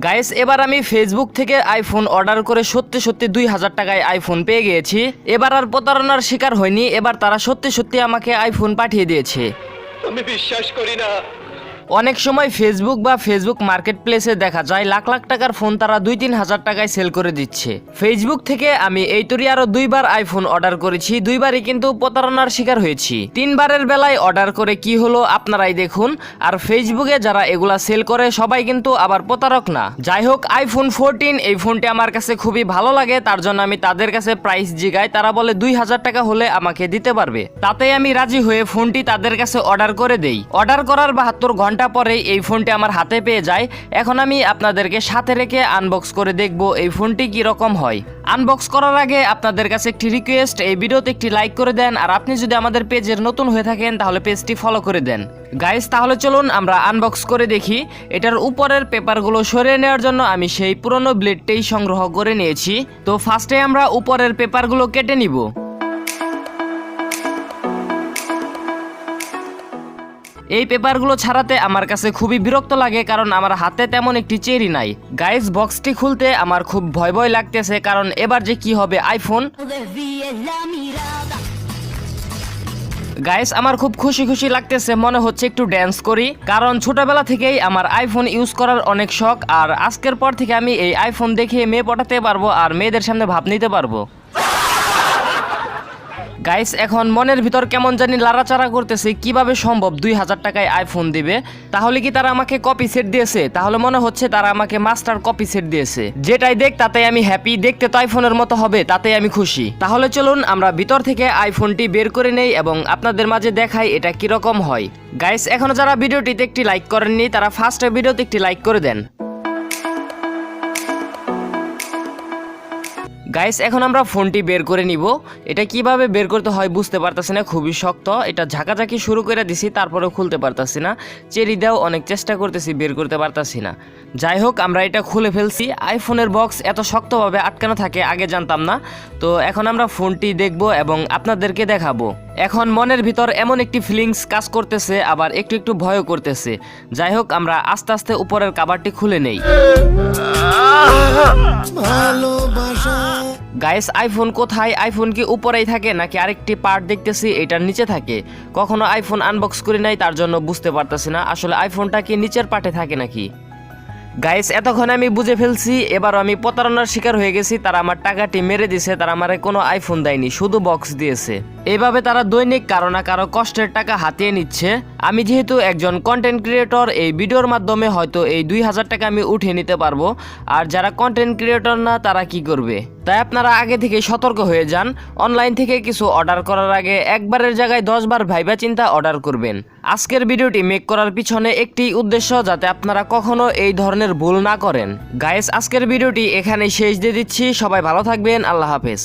Guys এবার আমি Facebook থেকে আইফোন অর্ডার করে সত্যি সত্যি 2000 টাকায় আইফোন পেয়ে গিয়েছি। এবার আর প্রতারণার শিকার হয়নি, এবার তারা সত্যি সত্যি আমাকে আইফোন পাঠিয়ে দিয়েছে। আমি বিশ্বাস করি না। অনেক সময় ফেসবুক বা ফেসবুক মার্কেট প্লেসে দেখা যায় লাখ লাখ টাকার ফোন তারা 2-3 হাজার টাকায় সেল করে দিচ্ছে। ফেসবুক থেকে আমি এই তরি আরো 2বার আইফোন অর্ডার করেছি, 2বারই কিন্তু প্রতারণার শিকার হয়েছি। 3বারের বেলায় অর্ডার করে কি হলো আপনারাই দেখুন। আর ফেসবুকে যারা এগুলা সেল করে সবাই কিন্তু আবার প্রতারক না। যাই হোক, আইফোন 14 এই ফোনটি আমার কাছে খুবই ভালো লাগে, তার জন্য আমি তাদের কাছে প্রাইস জিগাই। তারা বলে 2000 টাকা হলে আমাকে দিতে পারবে। তাতে আমি রাজি হয়ে ফোনটি তাদের কাছে অর্ডার করে দেই। অর্ডার করার 72 ঘন্টা পরে এই ফোনটি আমার হাতে পেয়ে যায়। এখন আমি আপনাদেরকে সাথে রেখে আনবক্স করে দেখব এই ফোনটি কি রকম হয়। আনবক্স করার আগে আপনাদের কাছে একটি রিকোয়েস্ট, এই ভিডিওতে একটি লাইক করে দেন। আর আপনি যদি আমাদের পেজের নতুন হয়ে থাকেন তাহলে পেজটি ফলো করে দেন। গাইস তাহলে চলুন আমরা আনবক্স করে দেখি। এটার উপরের পেপারগুলো সরিয়ে নেওয়ার জন্য আমি সেই পুরনো ব্লেডটাই সংগ্রহ করে নিয়েছি। তো ফার্স্টে আমরা উপরের পেপারগুলো কেটে নিব। এই পেপারগুলো ছাড়াতে আমার কাছে খুবই বিরক্ত লাগে, কারণ আমার হাতে তেমন একটি চেরি নাই। গাইস বক্সটি খুলতে আমার খুব ভয় ভয় লাগতেছে, কারণ এবার যে কি হবে আইফোন। গাইস আমার খুব খুশি খুশি লাগতেছে, মনে হচ্ছে একটু ড্যান্স করি, কারণ ছোটবেলা থেকেই আমার আইফোন ইউজ করার অনেক শখ। আর আজকের পর থেকে আমি এই আইফোন দেখে মেয়ে পটাতে পারবো আর মেয়েদের সামনে ভাব নিতে পারবো। গাইস এখন মনের ভিতর কেমন জানি লাড়াচাড়া করতেছে, কিভাবে সম্ভব 2000 টাকায় আইফোন দিবে। তাহলে কি তারা আমাকে কপি সেট দিয়েছে? তাহলে মনে হচ্ছে তারা আমাকে মাস্টার কপি সেট দিয়েছে। যেটাই দেখ তাতে আমি হ্যাপি, দেখতে তো আইফোনের মতো হবে, তাতে আমি খুশি। তাহলে চলুন আমরা ভিতর থেকে আইফোনটি বের করে নেই এবং আপনাদের মাঝে দেখাই এটা কিরকম হয়। গাইস এখনো যারা ভিডিওটিতে একটি লাইক করেননি তারা ফার্স্টে ভিডিওতে একটি লাইক করে দেন। গাইস এখন আমরা ফোনটি বের করে নিব। এটা কিভাবে বের করতে হয় বুঝতে পারতাছি না, খুবই শক্ত। এটা ঝাঁকাঝাঁকি শুরু করে দিছি, তারপরেও খুলতে পারতাছি না। চেরি দেও অনেক চেষ্টা করতেছি, বের করতে পারতাছি না। যাই হোক আমরা এটা খুলে ফেলছি। আইফোনের বক্স এত শক্তভাবে আটকানো থাকে আগে জানতাম না। তো এখন আমরা ফোনটি দেখব এবং আপনাদেরকে দেখাবো। এখন মনের ভিতর এমন একটি ফিলিংস কাজ করতেছে, আবার একটু একটু ভয়ও করতেছে। যাই হোক আমরা আস্তে আস্তে উপরের কভারটি খুলে নেই। গাইস আইফোন কোথায়? আইফোন কি উপরেই থাকে নাকি আরেকটি পার্ট দেখতেছি এটার নিচে থাকে? কখনো আইফোন আনবক্স করি নাই, তার জন্য বুঝতে পারতেছি না আসলে আইফোনটা কি নিচের পার্টে থাকে নাকি। গাইস এতক্ষণ আমি বুঝে ফেলছি, এবারও আমি প্রতারণার শিকার হয়ে গেছি। তারা আমার টাকাটি মেরে দিছে, তারা আমার কোনো আইফোন দেয়নি, শুধু বক্স দিয়েছে। এইভাবে তারা দৈনিক কারো না কারো কষ্টের টাকা হাতিয়ে নিচ্ছে। আমি যেহেতু একজন কন্টেন্ট ক্রিয়েটর, এই ভিডিওর মাধ্যমে হয়তো এই 2000 টাকা আমি উঠিয়ে নিতে পারবো। আর যারা কন্টেন্ট ক্রিয়েটর না তারা কি করবে? তাই আপনারা আগে থেকে সতর্ক হয়ে যান। অনলাইন থেকে কিছু অর্ডার করার আগে একবারের জায়গায় 10 বার ভাইবা চিন্তা অর্ডার করবেন। আজকের ভিডিওটি মেক করার পিছনে একটি উদ্দেশ্য, যাতে আপনারা কখনো এই ধরনের ভুল না করেন। গাইস আজকের ভিডিওটি এখানেই শেষ দিয়ে দিচ্ছি। সবাই ভালো থাকবেন, আল্লাহ হাফেজ।